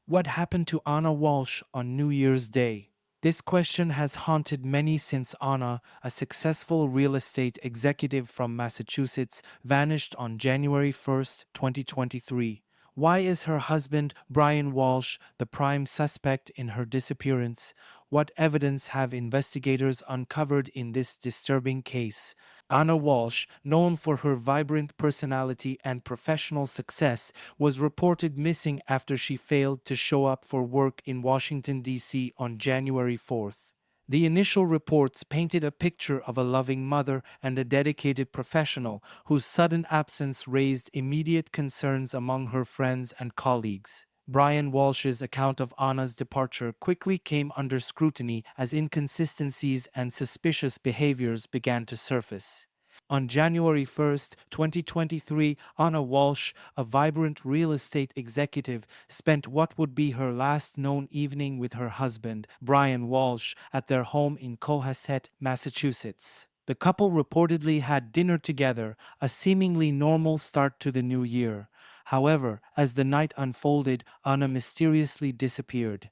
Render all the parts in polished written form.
What happened to Ana Walshe on New Year's Day? This question has haunted many since Ana, a successful real estate executive from Massachusetts, vanished on January 1st, 2023. Why is her husband, Brian Walsh, the prime suspect in her disappearance? What evidence have investigators uncovered in this disturbing case? Ana Walsh, known for her vibrant personality and professional success, was reported missing after she failed to show up for work in Washington, D.C. on January 4th. The initial reports painted a picture of a loving mother and a dedicated professional whose sudden absence raised immediate concerns among her friends and colleagues. Brian Walsh's account of Anna's departure quickly came under scrutiny as inconsistencies and suspicious behaviors began to surface. On January 1st, 2023, Ana Walshe, a vibrant real estate executive, spent what would be her last known evening with her husband, Brian Walsh, at their home in Cohasset, Massachusetts. The couple reportedly had dinner together, a seemingly normal start to the new year. However, as the night unfolded, Ana mysteriously disappeared.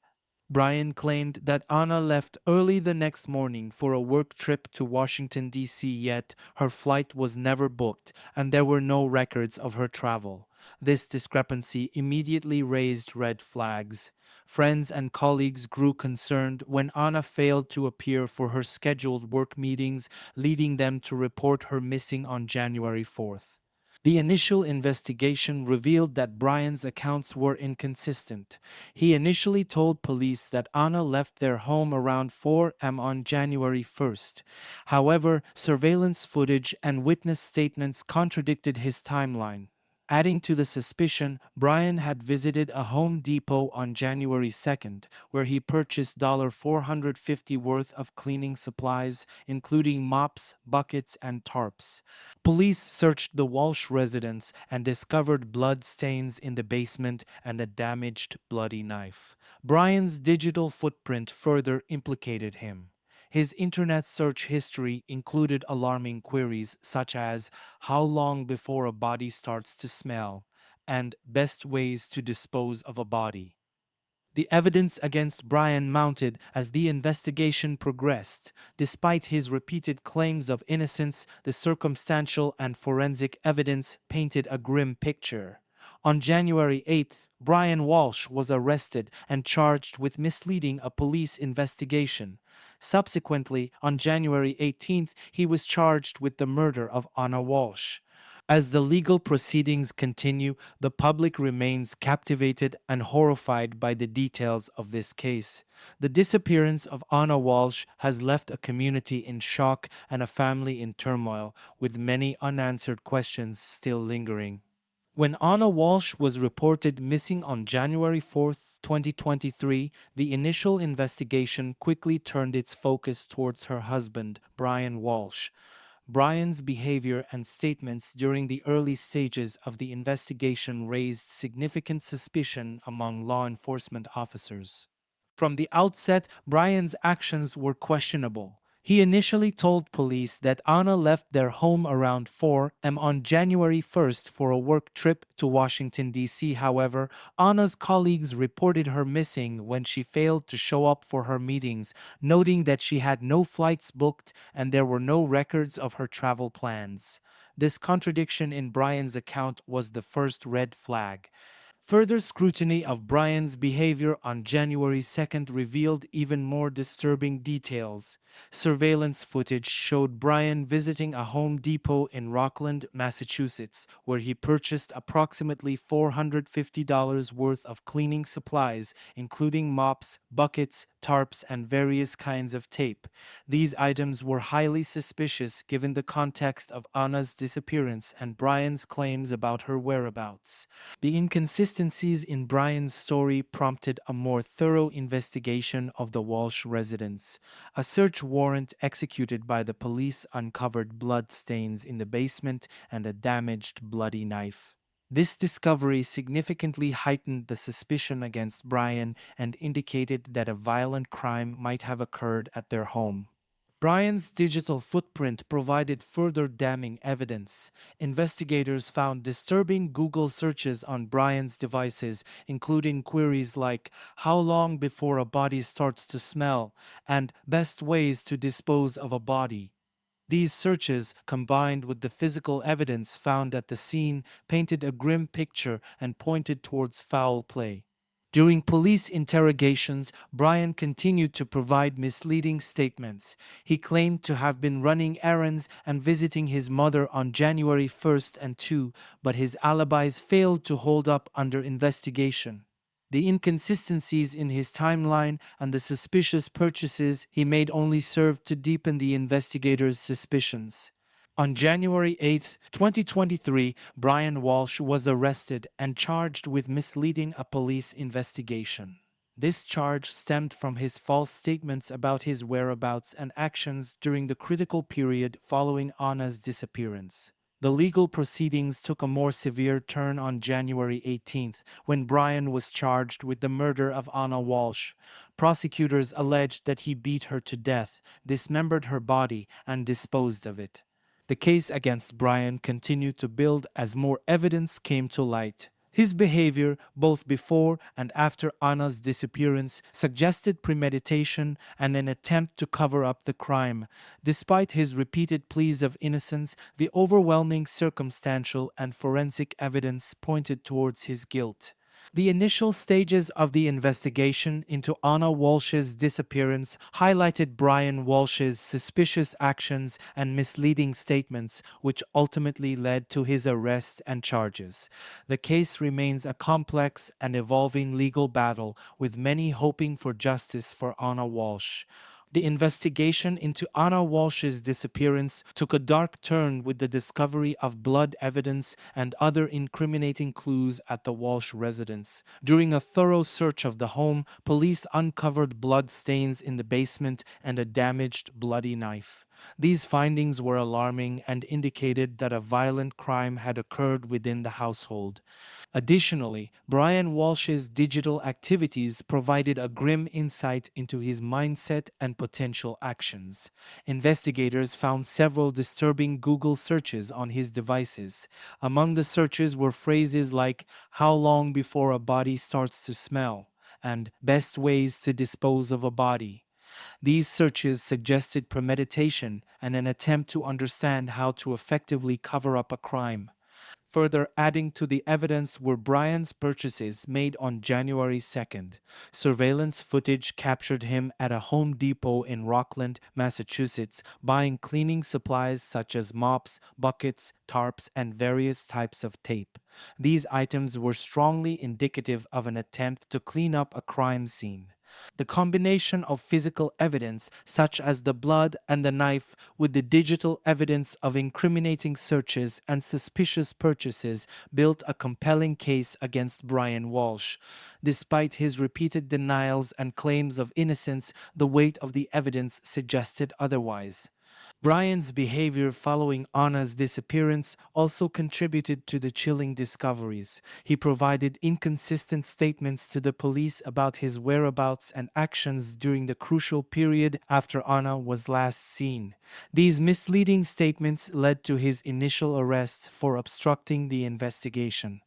Brian claimed that Anna left early the next morning for a work trip to Washington, D.C., yet her flight was never booked and there were no records of her travel. This discrepancy immediately raised red flags. Friends and colleagues grew concerned when Anna failed to appear for her scheduled work meetings, leading them to report her missing on January 4th. The initial investigation revealed that Brian's accounts were inconsistent. He initially told police that Anna left their home around 4 a.m. on January 1st. However, surveillance footage and witness statements contradicted his timeline. Adding to the suspicion, Brian had visited a Home Depot on January 2nd, where he purchased $450 worth of cleaning supplies, including mops, buckets, and tarps. Police searched the Walsh residence and discovered blood stains in the basement and a damaged, bloody knife. Brian's digital footprint further implicated him. His internet search history included alarming queries such as how long before a body starts to smell and best ways to dispose of a body. The evidence against Brian mounted as the investigation progressed. Despite his repeated claims of innocence, the circumstantial and forensic evidence painted a grim picture. On January 8th, Brian Walsh was arrested and charged with misleading a police investigation. Subsequently, on January 18th, he was charged with the murder of Ana Walsh. As the legal proceedings continue, the public remains captivated and horrified by the details of this case. The disappearance of Ana Walsh has left a community in shock and a family in turmoil, with many unanswered questions still lingering. When Ana Walsh was reported missing on January 4th, 2023, the initial investigation quickly turned its focus towards her husband, Brian Walsh. Brian's behavior and statements during the early stages of the investigation raised significant suspicion among law enforcement officers. From the outset, Brian's actions were questionable. He initially told police that Anna left their home around 4 a.m. on January 1st for a work trip to Washington, D.C. However, Anna's colleagues reported her missing when she failed to show up for her meetings, noting that she had no flights booked and there were no records of her travel plans. This contradiction in Brian's account was the first red flag. Further scrutiny of Brian's behavior on January 2nd revealed even more disturbing details. Surveillance footage showed Brian visiting a Home Depot in Rockland, Massachusetts, where he purchased approximately $450 worth of cleaning supplies, including mops, buckets, tarps, and various kinds of tape. These items were highly suspicious given the context of Anna's disappearance and Brian's claims about her whereabouts. The inconsistencies in Brian's story prompted a more thorough investigation of the Walsh residence. A search warrant executed by the police uncovered blood stains in the basement and a damaged, bloody knife. This discovery significantly heightened the suspicion against Brian and indicated that a violent crime might have occurred at their home. Brian's digital footprint provided further damning evidence. Investigators found disturbing Google searches on Brian's devices, including queries like "How long before a body starts to smell?" and "Best ways to dispose of a body." These searches, combined with the physical evidence found at the scene, painted a grim picture and pointed towards foul play. During police interrogations, Brian continued to provide misleading statements. He claimed to have been running errands and visiting his mother on January 1st and 2, but his alibis failed to hold up under investigation. The inconsistencies in his timeline and the suspicious purchases he made only served to deepen the investigators' suspicions. On January 8, 2023, Brian Walsh was arrested and charged with misleading a police investigation. This charge stemmed from his false statements about his whereabouts and actions during the critical period following Anna's disappearance. The legal proceedings took a more severe turn on January 18th, when Brian was charged with the murder of Ana Walshe. Prosecutors alleged that he beat her to death, dismembered her body, and disposed of it. The case against Brian continued to build as more evidence came to light. His behavior, both before and after Anna's disappearance, suggested premeditation and an attempt to cover up the crime. Despite his repeated pleas of innocence, the overwhelming circumstantial and forensic evidence pointed towards his guilt. The initial stages of the investigation into Ana Walshe's disappearance highlighted Brian Walsh's suspicious actions and misleading statements, which ultimately led to his arrest and charges. The case remains a complex and evolving legal battle, with many hoping for justice for Ana Walshe. The investigation into Ana Walsh's disappearance took a dark turn with the discovery of blood evidence and other incriminating clues at the Walsh residence. During a thorough search of the home, police uncovered blood stains in the basement and a damaged, bloody knife. These findings were alarming and indicated that a violent crime had occurred within the household. Additionally, Brian Walsh's digital activities provided a grim insight into his mindset and potential actions. Investigators found several disturbing Google searches on his devices. Among the searches were phrases like "How long before a body starts to smell?" and "Best ways to dispose of a body." These searches suggested premeditation and an attempt to understand how to effectively cover up a crime. Further adding to the evidence were Brian's purchases made on January 2nd. Surveillance footage captured him at a Home Depot in Rockland, Massachusetts, buying cleaning supplies such as mops, buckets, tarps, and various types of tape. These items were strongly indicative of an attempt to clean up a crime scene. The combination of physical evidence, such as the blood and the knife, with the digital evidence of incriminating searches and suspicious purchases, built a compelling case against Brian Walsh. Despite his repeated denials and claims of innocence, the weight of the evidence suggested otherwise. Brian's behavior following Anna's disappearance also contributed to the chilling discoveries. He provided inconsistent statements to the police about his whereabouts and actions during the crucial period after Anna was last seen. These misleading statements led to his initial arrest for obstructing the investigation.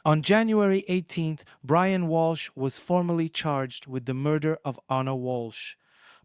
On January 18th, Brian Walsh was formally charged with the murder of Ana Walshe.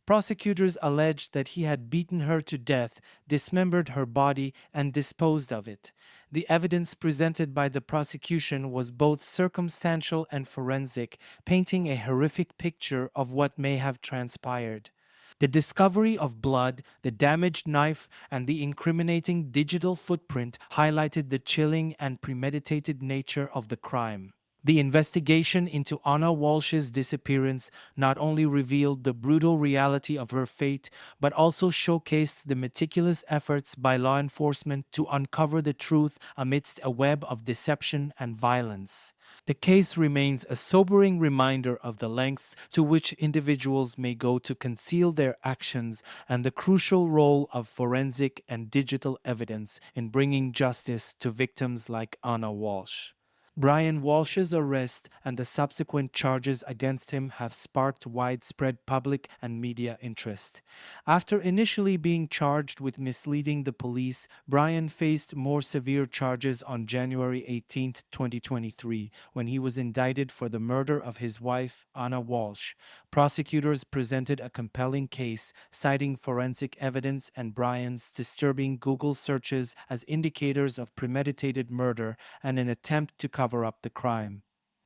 Prosecutors alleged that he had beaten her to death, dismembered her body, and disposed of it. The evidence presented by the prosecution was both circumstantial and forensic, painting a horrific picture of what may have transpired. The discovery of blood, the damaged knife, and the incriminating digital footprint highlighted the chilling and premeditated nature of the crime. The investigation into Ana Walsh's disappearance not only revealed the brutal reality of her fate, but also showcased the meticulous efforts by law enforcement to uncover the truth amidst a web of deception and violence. The case remains a sobering reminder of the lengths to which individuals may go to conceal their actions and the crucial role of forensic and digital evidence in bringing justice to victims like Ana Walshe. Brian Walsh's arrest and the subsequent charges against him have sparked widespread public and media interest. After initially being charged with misleading the police, Brian faced more severe charges on January 18, 2023, when he was indicted for the murder of his wife, Ana Walshe. Prosecutors presented a compelling case, citing forensic evidence and Brian's disturbing Google searches as indicators of premeditated murder and an attempt to cover up the crime.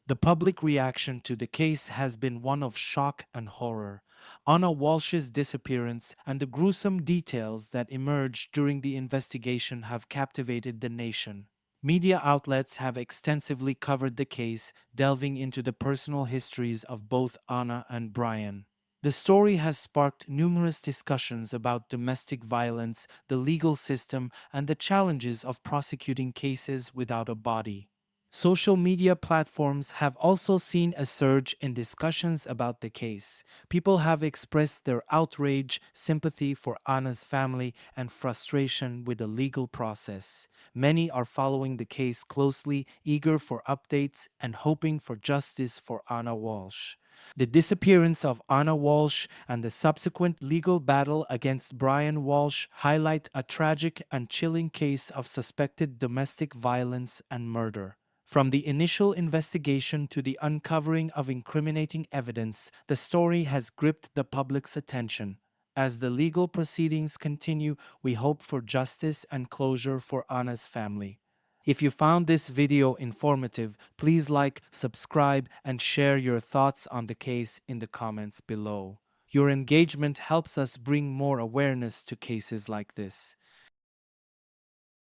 The public reaction to the case has been one of shock and horror. Ana Walsh's disappearance and the gruesome details that emerged during the investigation have captivated the nation. Media outlets have extensively covered the case, delving into the personal histories of both Ana and Brian. The story has sparked numerous discussions about domestic violence, the legal system, and the challenges of prosecuting cases without a body. Social media platforms have also seen a surge in discussions about the case. People have expressed their outrage, sympathy for Anna's family, and frustration with the legal process. Many are following the case closely, eager for updates, and hoping for justice for Ana Walshe. The disappearance of Ana Walshe and the subsequent legal battle against Brian Walshe highlight a tragic and chilling case of suspected domestic violence and murder. From the initial investigation to the uncovering of incriminating evidence, the story has gripped the public's attention. As the legal proceedings continue, we hope for justice and closure for Anna's family. If you found this video informative, please like, subscribe, and share your thoughts on the case in the comments below. Your engagement helps us bring more awareness to cases like this.